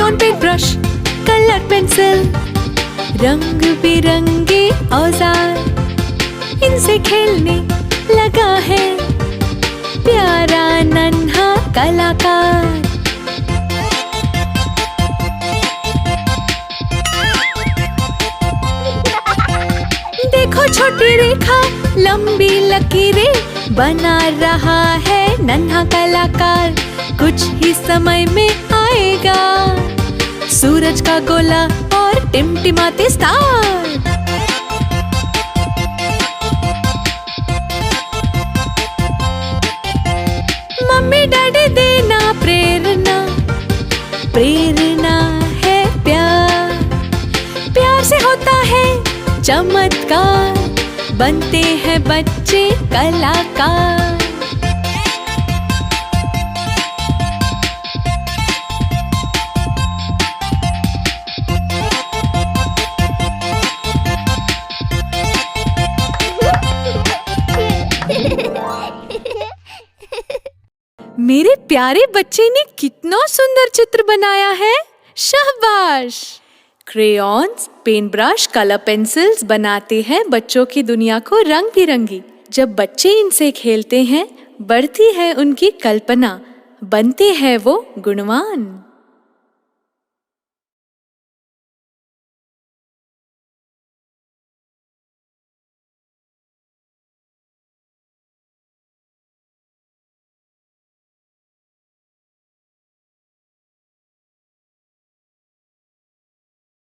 Crayon, paint brush, colour pencil, रंग बिरंगे औजार, इनसे खेलने लगा है प्यारा नन्हा कलाकार। देखो छोटी रेखा, लंबी लकीरें बना रहा है नन्हा कलाकार। कुछ ही समय में आएगा सूरज का गोला और टिमटिमाते स्टार। मम्मी डैडी देना प्रेरणा, प्रेरणा है प्यार, प्यार से होता है चमत्कार, बनते हैं बच्चे कलाकार। मेरे प्यारे बच्चे ने कितना सुंदर चित्र बनाया है, शाबाश। Crayons, paint brush, colour pencils बनाते हैं बच्चों की दुनिया को रंग बिरंगी। जब बच्चे इनसे खेलते हैं, बढ़ती है उनकी कल्पना, बनते हैं वो गुणवान।